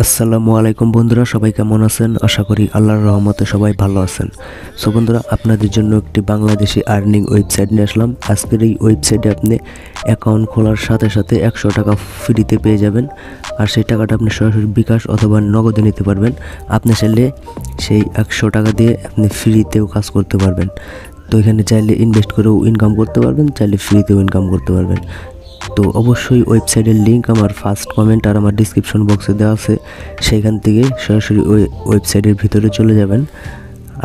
আসসালামু আলাইকুম বন্ধুরা, সবাই কেমন আছেন? আশা করি আল্লাহর রহমতে সবাই ভালো আছেন। সো বন্ধুরা, আপনাদের জন্য একটি বাংলাদেশি আর্নিং ওয়েবসাইট নিয়ে আসলাম। আজকের এই ওয়েবসাইটে আপনি অ্যাকাউন্ট খোলার সাথে সাথে 100 টাকা ফ্রিতে পেয়ে যাবেন। আর সেই টাকাটা আপনি সরাসরি বিকাশ অথবা নগদে নিতে পারবেন। আপনি চাইলে সেই 100 টাকা দিয়ে আপনি ফ্রিতেও কাজ করতে পারবেন। তো এখানে চাইলে ইনভেস্ট করেও ইনকাম করতে পারবেন, চাইলে ফ্রিতেও ইনকাম করতে পারবেন। তো অবশ্যই ওয়েবসাইটের লিঙ্ক আমার ফার্স্ট কমেন্ট আর আমার ডিসক্রিপশন বক্সে দেওয়া আছে, সেইখান থেকে সরাসরি ওই ওয়েবসাইটের ভিতরে চলে যাবেন।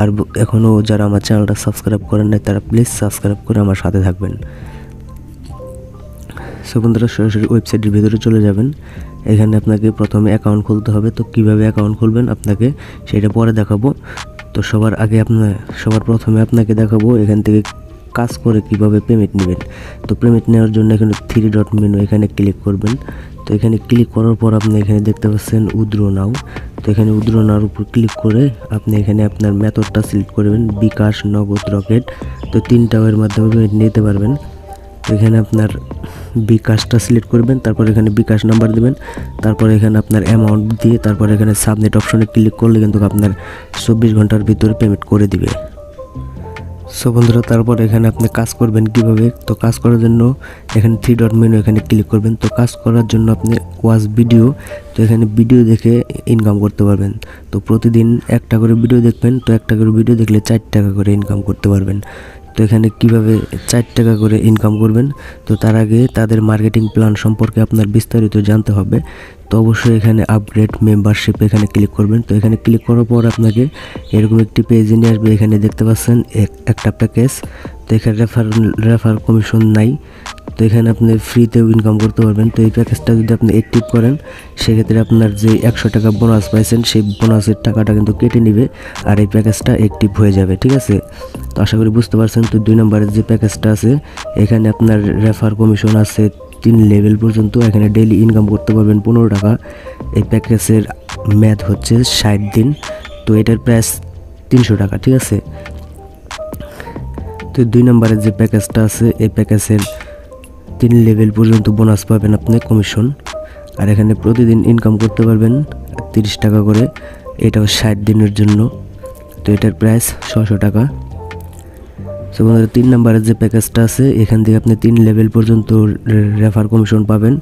আর এখনও যারা আমার চ্যানেলটা সাবস্ক্রাইব করেন নাই তারা প্লিজ সাবস্ক্রাইব করে আমার সাথে থাকবেন। সো বন্ধুরা, সরাসরি ওয়েবসাইটের ভিতরে চলে যাবেন। এখানে আপনাকে প্রথমে অ্যাকাউন্ট খুলতে হবে। তো কীভাবে অ্যাকাউন্ট খুলবেন আপনাকে সেটা পরে দেখাবো। তো সবার প্রথমে আপনাকে দেখাবো এখান থেকে কাজ করে কিভাবে পেমেন্ট নেবেন। তো পেমেন্ট নেওয়ার জন্য এখানে 3 ডট মেনু এখানে ক্লিক করবেন। তো এখানে ক্লিক করার পর আপনি এখানে দেখতে পাচ্ছেন উইথড্র নাও। তো এখানে উইথড্র নাওর উপর ক্লিক করে আপনি এখানে আপনার মেথডটা সিলেক্ট করবেন, বিকাশ, নগদ, রকেট। তো 3টা এর মাধ্যমে পেমেন্ট নিতে পারবেন। তো এখানে আপনার বিকাশটা সিলেক্ট করবেন, তারপর এখানে বিকাশ নাম্বার দেবেন, তারপর এখানে আপনার অ্যামাউন্ট দিয়ে তারপর এখানে সাবমিট অপশনে ক্লিক করলে কিন্তু আপনার 24 ঘন্টার ভিতরে পেমেন্ট করে দিবে। সো বন্ধুরা, তারপর এখানে আপনি কাজ করবেন কিভাবে। তো কাজ করার জন্য এখানে 3 ডট মেনু এখানে ক্লিক করবেন। তো কাজ করার জন্য আপনি ওয়াচ ভিডিও, তো এখানে ভিডিও দেখে ইনকাম করতে পারবেন। তো প্রতিদিন একটা করে ভিডিও দেখবেন। তো একটা করে ভিডিও দেখলে 4 টাকা করে ইনকাম করতে পারবেন। তো এখানে কিভাবে 4 টাকা করে ইনকাম করবেন, তো তার আগে তাদের মার্কেটিং প্ল্যান সম্পর্কে আপনার বিস্তারিত জানতে হবে। তো অবশ্যই এখানে আপগ্রেড মেম্বারশিপ এখানে ক্লিক করবেন। তো এখানে ক্লিক করার পর আপনাকে এরকম একটি পেজে নিয়ে আসবে। এখানে দেখতে পাচ্ছেন একটা প্যাকেজ। তো এখানে রেফার কমিশন নাই। তো এখানে আপনি ফ্রিতেও ইনকাম করতে পারবেন। তো এই প্যাকেজটা যদি আপনি অ্যাক্টিভ করেন সেক্ষেত্রে আপনার যে 100 টাকা বোনাস পাইছেন সেই বোনাসের টাকাটা কিন্তু কেটে নেবে আর এই প্যাকেজটা অ্যাক্টিভ হয়ে যাবে। ঠিক আছে, তো আশা করি বুঝতে পারছেন। তো 2 নম্বরের যে প্যাকেজটা আছে এখানে আপনার রেফার কমিশন আছে 3 লেভেল পর্যন্ত। এখানে ডেইলি ইনকাম করতে পারবেন 15 টাকা। এই প্যাকেজের মেয়াদ হচ্ছে 60 দিন। তো এটার প্রাইস 300 টাকা। ঠিক আছে, তো 2 নম্বরের যে প্যাকেজটা আছে এই প্যাকেজের 3 লেভেল পর্যন্ত বোনাস পাবেন আপনি কমিশন। আর এখানে প্রতিদিন ইনকাম করতে পারবেন 30 টাকা করে। এটাও 60 দিনের জন্য। তো এটার প্রাইস 600 টাকা। তো 3 নম্বরের যে প্যাকেজটা আছে এখান থেকে আপনি 3 লেভেল পর্যন্ত রেফার কমিশন পাবেন।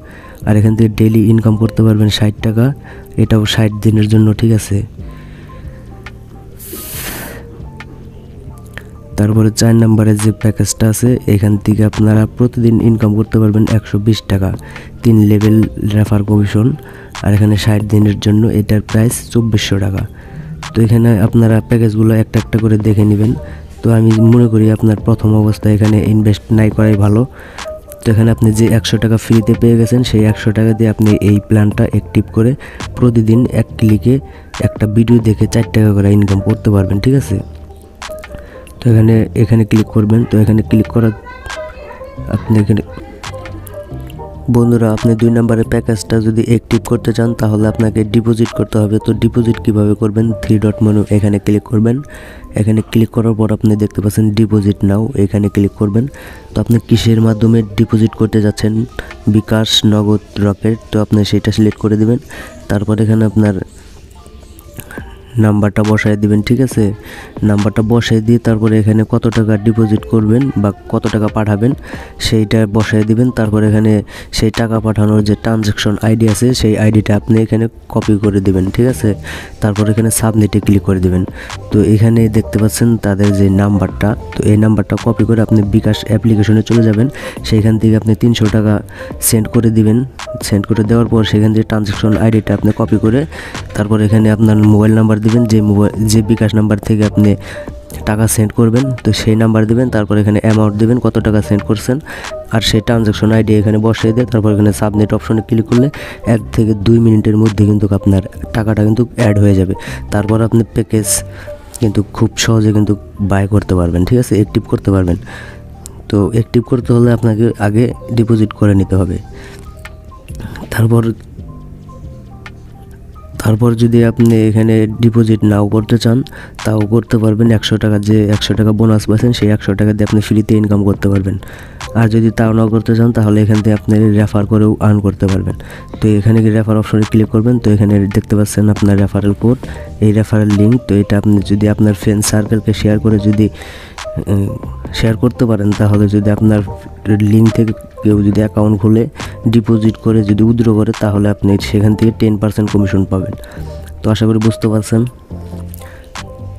আর এখান থেকে ডেইলি ইনকাম করতে পারবেন 60 টাকা। এটাও 60 দিনের জন্য। ঠিক আছে, তারপরে 4 নম্বরের যে প্যাকেজটা আছে এখান থেকে আপনারা প্রতিদিন ইনকাম করতে পারবেন 120 টাকা, 3 লেভেল রেফার কমিশন। আর এখানে 60 দিনের জন্য এটার প্রাইস 2400 টাকা। তো এখানে আপনারা প্যাকেজগুলো একটা একটা করে দেখে নেবেন। তো আমি মনে করি আপনার প্রথম অবস্থায় এখানে ইনভেস্ট নাই করাই ভালো। তো এখানে আপনি যে 100 টাকা ফ্রিতে পেয়ে গেছেন সেই 100 টাকা দিয়ে আপনি এই প্ল্যানটা অ্যাক্টিভ করে প্রতিদিন এক ক্লিকে একটা ভিডিও দেখে 4 টাকা করে ইনকাম করতে পারবেন। ঠিক আছে, তো এখানে ক্লিক করবেন। তো এখানে ক্লিক করা আপনি এখানে বন্ধুরা, আপনি 2 নম্বরের প্যাকেজটা যদি অ্যাক্টিভ করতে চান তাহলে আপনাকে ডিপোজিট করতে হবে। তো ডিপোজিট কিভাবে করবেন, 3 ডট মেনু এখানে ক্লিক করবেন। এখানে ক্লিক করার পর আপনি দেখতে পাচ্ছেন ডিপোজিট নাও, এখানে ক্লিক করবেন। তো আপনি কিসের মাধ্যমে ডিপোজিট করতে যাচ্ছেন, বিকাশ, নগদ, রকেট, তো আপনি সেটা সিলেক্ট করে দিবেন। তারপর এখানে আপনার নাম্বারটা বসায় দিবেন। ঠিক আছে, নাম্বারটা বসায় দিয়ে তারপরে এখানে কত টাকা ডিপোজিট করবেন বা কত টাকা পাঠাবেন সেইটা বসায় দিবেন। তারপর এখানে সেই টাকা পাঠানোর যে ট্রানজ্যাকশন আইডি আছে সেই আইডিটা আপনি এখানে কপি করে দিবেন। ঠিক আছে, তারপর এখানে সাবমিটে ক্লিক করে দিবেন। তো এখানে দেখতে পাচ্ছেন তাদের যে নাম্বারটা, তো এই নাম্বারটা কপি করে আপনি বিকাশ অ্যাপ্লিকেশনে চলে যাবেন। সেইখান থেকে আপনি 300 টাকা সেন্ড করে দিবেন। সেন্ড করে দেওয়ার পর সেখান থেকে ট্রানজ্যাকশন আইডিটা আপনি কপি করে তারপর এখানে আপনার মোবাইল নাম্বার দিবেন, যে বিকাশ নাম্বার থেকে আপনি টাকা সেন্ড করবেন তো সেই নাম্বার দিবেন। তারপর এখানে অ্যামাউন্ট দিবেন, কত টাকা সেন্ড করছেন, আর সেই ট্রানজ্যাকশন আইডি এখানে বসিয়ে দিয়ে তারপর এখানে সাবমিট অপশনে ক্লিক করলে 1 থেকে 2 মিনিটের মধ্যে কিন্তু আপনার টাকাটা কিন্তু অ্যাড হয়ে যাবে। তারপর আপনি প্যাকেজ কিন্তু খুব সহজে কিন্তু বাই করতে পারবেন। ঠিক আছে, অ্যাক্টিভ করতে পারবেন। তো অ্যাক্টিভ করতে হলে আপনাকে আগে ডিপোজিট করে নিতে হবে। তারপর যদি আপনি এখানে ডিপোজিট নাও করতে চান তাও করতে পারবেন। 100 টাকা যে 100 টাকা বোনাস পাচ্ছেন সেই 100 টাকা দিয়ে আপনি ফ্রিতে ইনকাম করতে পারবেন। আর যদি তাও নাও করতে চান তাহলে এখান থেকে আপনি রেফার করেও আর্ন করতে পারবেন। তো এখানে রেফার অপশনে ক্লিক করবেন। তো এখানে দেখতে পাচ্ছেন আপনার রেফারেল কোড, এই রেফারেল লিঙ্ক। তো এটা আপনি যদি আপনার ফ্রেন্ড সার্কেলকে শেয়ার করে যদি শেয়ার করতে পারেন তাহলে যদি আপনার লিঙ্ক থেকে কেউ যদি অ্যাকাউন্ট খুলে ডিপোজিট করে যদি উইথড্র করে তাহলে আপনি সেখান থেকে 10% কমিশন পাবেন। তো আশা করি বুঝতে পারছেন।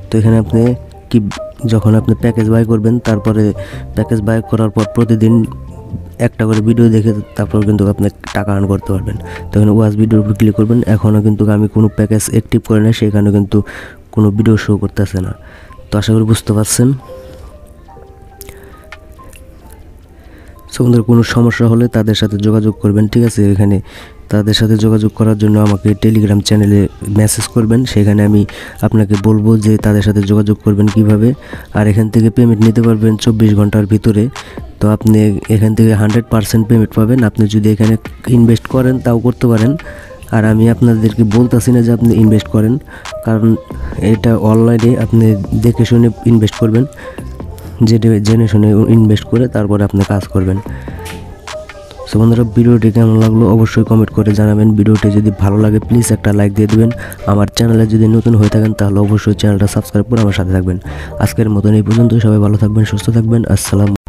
তো এখানে আপনি কি যখন আপনি প্যাকেজ বাই করবেন তারপরে প্যাকেজ বাই করার পর প্রতিদিন একটা করে ভিডিও দেখে তারপর কিন্তু আপনি টাকা আর্ন করতে পারবেন। তো এখানে ওয়াচ ভিডিওর উপর ক্লিক করবেন। এখনও কিন্তু আমি কোনো প্যাকেজ অ্যাক্টিভ করে না, সেখানে কিন্তু কোনো ভিডিও শো করতেছে না। তো আশা করি বুঝতে পারছেন। সো বন্ধুরা, কোনো সমস্যা হলে তাদের সাথে যোগাযোগ করবেন, ঠিক আছে? এখানে তাদের সাথে যোগাযোগ করার জন্য আমাকে টেলিগ্রাম চ্যানেলে মেসেজ করবেন, সেখানে আমি আপনাকে বলবো যে তাদের সাথে যোগাযোগ করবেন কিভাবে। আর এখান থেকে পেমেন্ট নিতে পারবেন 24 ঘন্টার ভিতরে। তো আপনি এখান থেকে 100% পেমেন্ট পাবেন। আপনি যদি এখানে ইনভেস্ট করেন তাও করতে পারেন। আর আমি আপনাদেরকে বলতেছি না যে আপনি ইনভেস্ট করেন, কারণ এটা অনলাইনে আপনি দেখে শুনে ইনভেস্ট করবেন, জেনে শুনে ইনভেস্ট করে তারপরে আপনি কাজ করবেন। সো বন্ধুরা, ভিডিওটি কেমন লাগলো অবশ্যই কমেন্ট করে জানাবেন। ভিডিওটি যদি ভালো লাগে প্লিজ একটা লাইক দিয়ে দেবেন। আমার চ্যানেলে যদি নতুন হয়ে থাকেন তাহলে অবশ্যই চ্যানেলটা সাবস্ক্রাইব করে আমার সাথে থাকবেন। আজকের মতন এই পর্যন্ত। সবাই ভালো থাকবেন, সুস্থ থাকবেন। আসসালাম।